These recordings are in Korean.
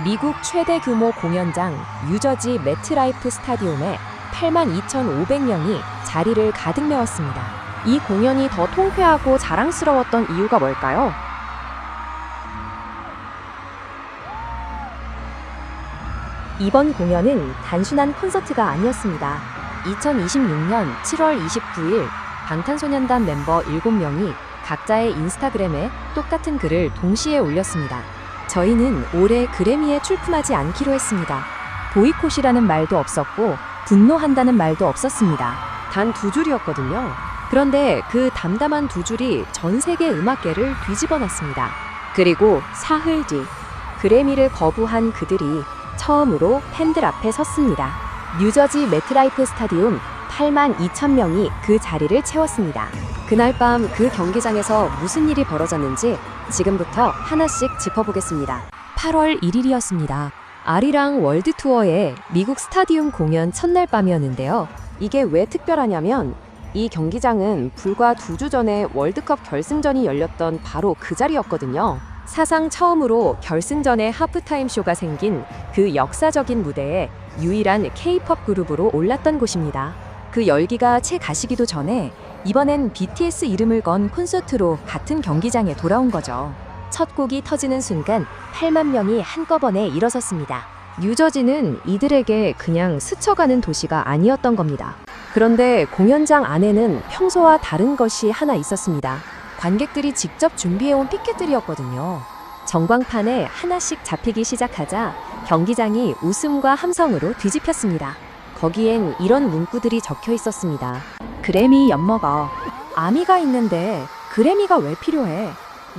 미국 최대 규모 공연장 뉴저지 매트라이프 스타디움에 82,500명이 자리를 가득 메웠습니다. 이 공연이 더 통쾌하고 자랑스러웠던 이유가 뭘까요? 이번 공연은 단순한 콘서트가 아니었습니다. 2026년 7월 29일 방탄소년단 멤버 7명이 각자의 인스타그램에 똑같은 글을 동시에 올렸습니다. 저희는 올해 그래미에 출품하지 않기로 했습니다. 보이콧이라는 말도 없었고 분노한다는 말도 없었습니다. 단 2줄이었거든요. 그런데 그 담담한 2줄이 전 세계 음악계를 뒤집어 놨습니다. 그리고 사흘 뒤 그래미를 거부한 그들이 처음으로 팬들 앞에 섰습니다. 뉴저지 매트라이프 스타디움 82,000명이 그 자리를 채웠습니다. 그날 밤 그 경기장에서 무슨 일이 벌어졌는지 지금부터 하나씩 짚어보겠습니다. 8월 1일이었습니다. 아리랑 월드 투어의 미국 스타디움 공연 첫날 밤이었는데요. 이게 왜 특별하냐면 이 경기장은 불과 2주 전에 월드컵 결승전이 열렸던 바로 그 자리였거든요. 사상 처음으로 결승전에 하프타임 쇼가 생긴 그 역사적인 무대에 유일한 K-팝 그룹으로 올랐던 곳입니다. 그 열기가 채 가시기도 전에 이번엔 BTS 이름을 건 콘서트로 같은 경기장에 돌아온 거죠. 첫 곡이 터지는 순간 8만 명이 한꺼번에 일어섰습니다. 뉴저지는 이들에게 그냥 스쳐가는 도시가 아니었던 겁니다. 그런데 공연장 안에는 평소와 다른 것이 하나 있었습니다. 관객들이 직접 준비해온 피켓들이었거든요. 전광판에 하나씩 잡히기 시작하자 경기장이 웃음과 함성으로 뒤집혔습니다. 거기엔 이런 문구들이 적혀 있었습니다. 그래미 엿먹어. 아미가 있는데 그래미가 왜 필요해?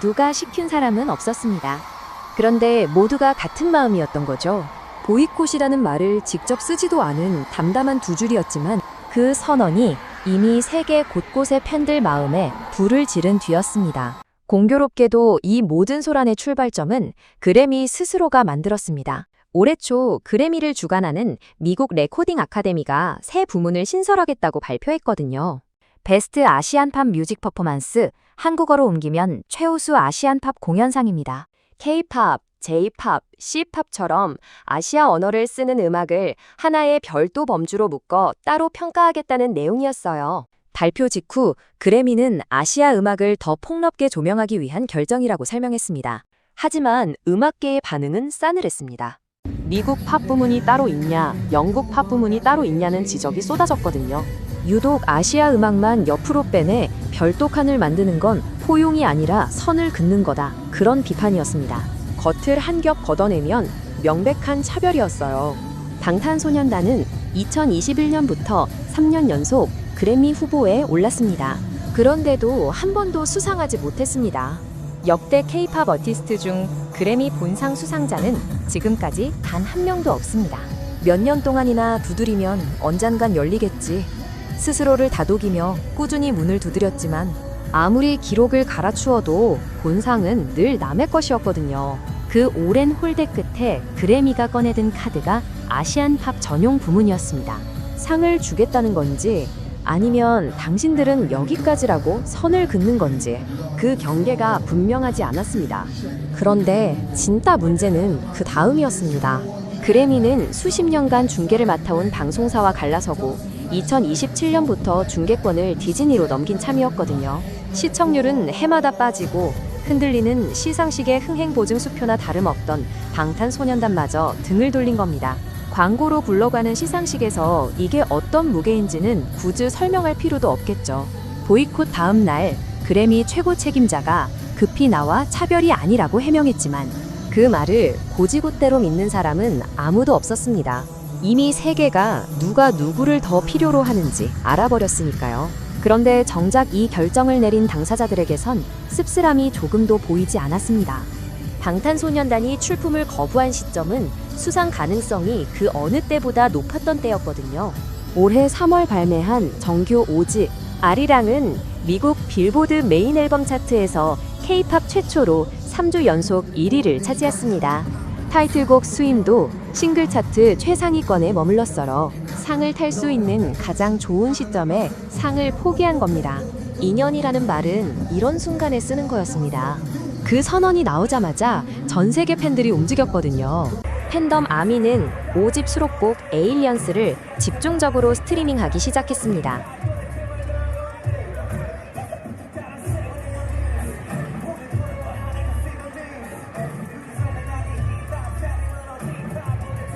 누가 시킨 사람은 없었습니다. 그런데 모두가 같은 마음이었던 거죠. 보이콧이라는 말을 직접 쓰지도 않은 담담한 2줄이었지만 그 선언이 이미 세계 곳곳의 팬들 마음에 불을 지른 뒤였습니다. 공교롭게도 이 모든 소란의 출발점은 그래미 스스로가 만들었습니다. 올해 초 그래미를 주관하는 미국 레코딩 아카데미가 새 부문을 신설하겠다고 발표했거든요. 베스트 아시안 팝 뮤직 퍼포먼스, 한국어로 옮기면 최우수 아시안 팝 공연상입니다. K-팝, J-팝, C-팝처럼 아시아 언어를 쓰는 음악을 하나의 별도 범주로 묶어 따로 평가하겠다는 내용이었어요. 발표 직후 그래미는 아시아 음악을 더 폭넓게 조명하기 위한 결정이라고 설명했습니다. 하지만 음악계의 반응은 싸늘했습니다. 미국 팝 부문이 따로 있냐, 영국 팝 부문이 따로 있냐는 지적이 쏟아졌거든요. 유독 아시아 음악만 옆으로 빼내 별도 칸을 만드는 건 포용이 아니라 선을 긋는 거다. 그런 비판이었습니다. 겉을 한 겹 걷어내면 명백한 차별이었어요. 방탄소년단은 2021년부터 3년 연속 그래미 후보에 올랐습니다. 그런데도 한 번도 수상하지 못했습니다. 역대 K-팝 아티스트 중 그래미 본상 수상자는 지금까지 단 한 명도 없습니다. 몇 년 동안이나 두드리면 언젠간 열리겠지. 스스로를 다독이며 꾸준히 문을 두드렸지만 아무리 기록을 갈아추어도 본상은 늘 남의 것이었거든요. 그 오랜 홀대 끝에 그래미가 꺼내든 카드가 아시안 팝 전용 부문이었습니다. 상을 주겠다는 건지 아니면 당신들은 여기까지라고 선을 긋는 건지 그 경계가 분명하지 않았습니다. 그런데 진짜 문제는 그 다음이었습니다. 그래미는 수십 년간 중계를 맡아온 방송사와 갈라서고 2027년부터 중계권을 디즈니로 넘긴 참이었거든요. 시청률은 해마다 빠지고 흔들리는 시상식의 흥행보증 수표나 다름없던 방탄소년단마저 등을 돌린 겁니다. 광고로 굴러가는 시상식에서 이게 어떤 무게인지는 굳이 설명할 필요도 없겠죠. 보이콧 다음 날 그래미 최고 책임자가 급히 나와 차별이 아니라고 해명했지만 그 말을 고지곳대로 믿는 사람은 아무도 없었습니다. 이미 세계가 누가 누구를 더 필요로 하는지 알아버렸으니까요. 그런데 정작 이 결정을 내린 당사자들에게선 씁쓸함이 조금도 보이지 않았습니다. 방탄소년단이 출품을 거부한 시점은 수상 가능성이 그 어느 때보다 높았던 때였거든요. 올해 3월 발매한 정규 5집 아리랑은 미국 빌보드 메인 앨범 차트에서 K-팝 최초로 3주 연속 1위를 차지했습니다. 타이틀곡 스윙도 싱글 차트 최상위권에 머물렀어요. 상을 탈 수 있는 가장 좋은 시점에 상을 포기한 겁니다. 인연이라는 말은 이런 순간에 쓰는 거였습니다. 그 선언이 나오자마자 전 세계 팬들이 움직였거든요. 팬덤 아미는 5집 수록곡 에일리언스를 집중적으로 스트리밍하기 시작했습니다.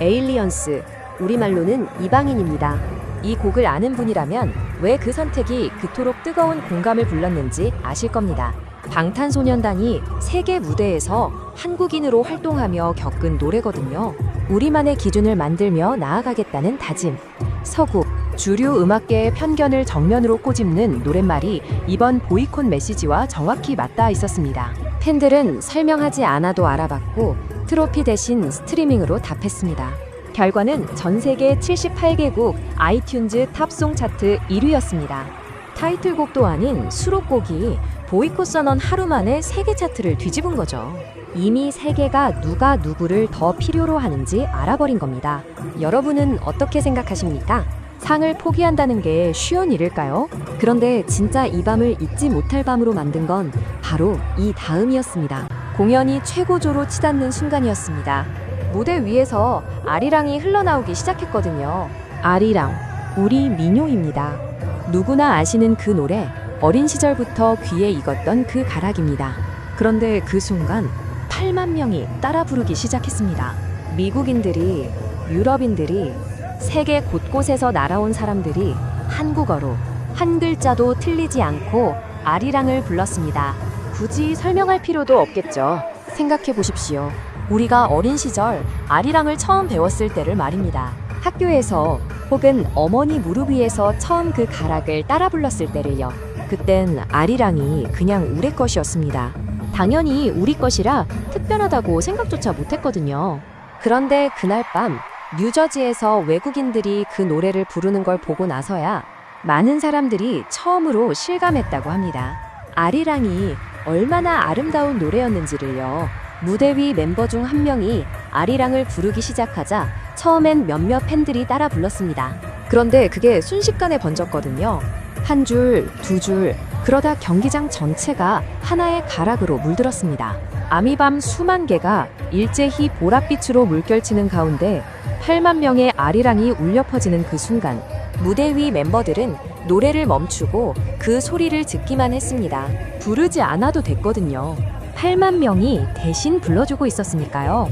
에일리언스, 우리말로는 이방인입니다. 이 곡을 아는 분이라면 왜 그 선택이 그토록 뜨거운 공감을 불렀는지 아실 겁니다. 방탄소년단이 세계 무대에서 한국인으로 활동하며 겪은 노래거든요. 우리만의 기준을 만들며 나아가겠다는 다짐. 서구, 주류 음악계의 편견을 정면으로 꼬집는 노랫말이 이번 보이콧 메시지와 정확히 맞닿아 있었습니다. 팬들은 설명하지 않아도 알아봤고 트로피 대신 스트리밍으로 답했습니다. 결과는 전 세계 78개국 아이튠즈 탑송 차트 1위였습니다. 타이틀곡도 아닌 수록곡이 보이콧 선언 하루 만에 세계 차트를 뒤집은 거죠. 이미 세계가 누가 누구를 더 필요로 하는지 알아버린 겁니다. 여러분은 어떻게 생각하십니까? 상을 포기한다는 게 쉬운 일일까요? 그런데 진짜 이 밤을 잊지 못할 밤으로 만든 건 바로 이 다음이었습니다. 공연이 최고조로 치닫는 순간이었습니다. 무대 위에서 아리랑이 흘러나오기 시작했거든요. 아리랑, 우리 민요입니다. 누구나 아시는 그 노래, 어린 시절부터 귀에 익었던 그 가락입니다. 그런데 그 순간 8만 명이 따라 부르기 시작했습니다. 미국인들이, 유럽인들이, 세계 곳곳에서 날아온 사람들이 한국어로 한 글자도 틀리지 않고 아리랑을 불렀습니다. 굳이 설명할 필요도 없겠죠. 생각해 보십시오. 우리가 어린 시절 아리랑을 처음 배웠을 때를 말입니다. 학교에서 혹은 어머니 무릎 위에서 처음 그 가락을 따라 불렀을 때를요. 그땐 아리랑이 그냥 우리 것이었습니다. 당연히 우리 것이라 특별하다고 생각조차 못했거든요. 그런데 그날 밤 뉴저지에서 외국인들이 그 노래를 부르는 걸 보고 나서야 많은 사람들이 처음으로 실감했다고 합니다. 아리랑이 얼마나 아름다운 노래였는지를요. 무대 위 멤버 중 한 명이 아리랑을 부르기 시작하자 처음엔 몇몇 팬들이 따라 불렀습니다. 그런데 그게 순식간에 번졌거든요. 한 줄, 두 줄, 그러다 경기장 전체가 하나의 가락으로 물들었습니다. 아미밤 수만 개가 일제히 보랏빛으로 물결치는 가운데 8만 명의 아리랑이 울려 퍼지는 그 순간 무대 위 멤버들은 노래를 멈추고 그 소리를 듣기만 했습니다. 부르지 않아도 됐거든요. 8만 명이 대신 불러주고 있었으니까요.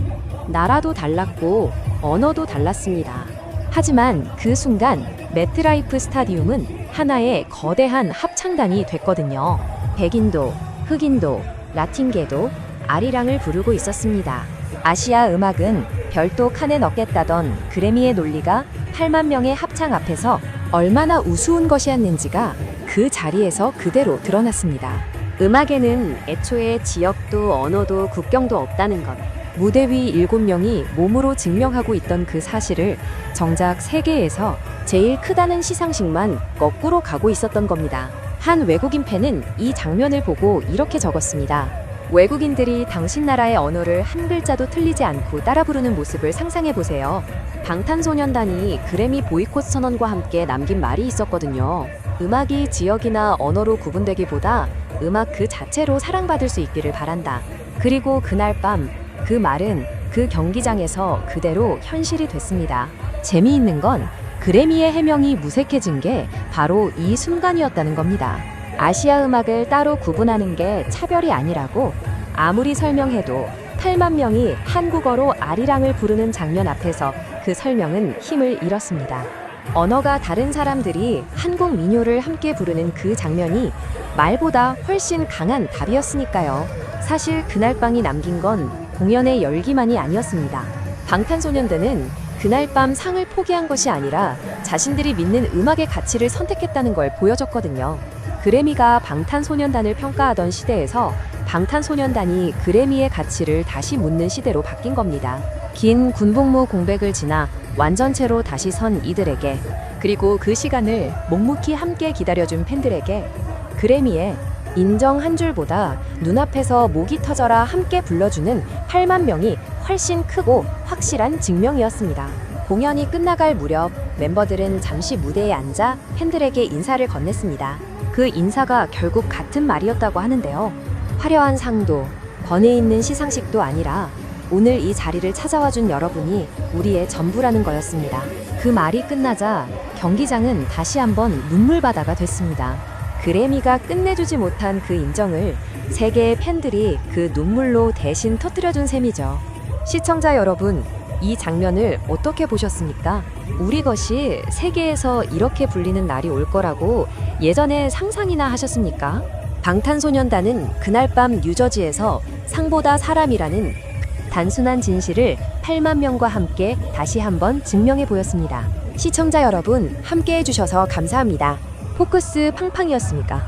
나라도 달랐고 언어도 달랐습니다. 하지만 그 순간 매트라이프 스타디움은 하나의 거대한 합창단이 됐거든요. 백인도, 흑인도, 라틴계도 아리랑을 부르고 있었습니다. 아시아 음악은 별도 칸에 넣겠다던 그래미의 논리가 8만 명의 합창 앞에서 얼마나 우스운 것이었는지가 그 자리에서 그대로 드러났습니다. 음악에는 애초에 지역도 언어도 국경도 없다는 것. 무대 위 7명이 몸으로 증명하고 있던 그 사실을 정작 세계에서 제일 크다는 시상식만 거꾸로 가고 있었던 겁니다. 한 외국인 팬은 이 장면을 보고 이렇게 적었습니다. 외국인들이 당신 나라의 언어를 한 글자도 틀리지 않고 따라 부르는 모습을 상상해 보세요. 방탄소년단이 그래미 보이콧 선언과 함께 남긴 말이 있었거든요. 음악이 지역이나 언어로 구분되기보다 음악 그 자체로 사랑받을 수 있기를 바란다. 그리고 그날 밤 그 말은 그 경기장에서 그대로 현실이 됐습니다. 재미있는 건 그래미의 해명이 무색해진 게 바로 이 순간이었다는 겁니다. 아시아 음악을 따로 구분하는 게 차별이 아니라고 아무리 설명해도 8만 명이 한국어로 아리랑을 부르는 장면 앞에서 그 설명은 힘을 잃었습니다. 언어가 다른 사람들이 한국 민요를 함께 부르는 그 장면이 말보다 훨씬 강한 답이었으니까요. 사실 그날 밤이 남긴 건 공연의 열기만이 아니었습니다. 방탄소년단은 그날 밤 상을 포기한 것이 아니라 자신들이 믿는 음악의 가치를 선택했다는 걸 보여줬거든요. 그래미가 방탄소년단을 평가하던 시대에서 방탄소년단이 그래미의 가치를 다시 묻는 시대로 바뀐 겁니다. 긴 군복무 공백을 지나 완전체로 다시 선 이들에게, 그리고 그 시간을 묵묵히 함께 기다려준 팬들에게 그래미의 인정 한 줄보다 눈앞에서 목이 터져라 함께 불러주는 8만 명이 훨씬 크고 확실한 증명이었습니다. 공연이 끝나갈 무렵 멤버들은 잠시 무대에 앉아 팬들에게 인사를 건넸습니다. 그 인사가 결국 같은 말이었다고 하는데요. 화려한 상도, 번에 있는 시상식도 아니라 오늘 이 자리를 찾아와 준 여러분이 우리의 전부라는 거였습니다. 그 말이 끝나자 경기장은 다시 한번 눈물바다가 됐습니다. 그래미가 끝내주지 못한 그 인정을 세계의 팬들이 그 눈물로 대신 터뜨려준 셈이죠. 시청자 여러분, 이 장면을 어떻게 보셨습니까? 우리 것이 세계에서 이렇게 불리는 날이 올 거라고 예전에 상상이나 하셨습니까? 방탄소년단은 그날 밤 뉴저지에서 상보다 사람이라는 단순한 진실을 8만 명과 함께 다시 한번 증명해 보였습니다. 시청자 여러분, 함께 해주셔서 감사합니다. 포커스 팡팡이었습니다.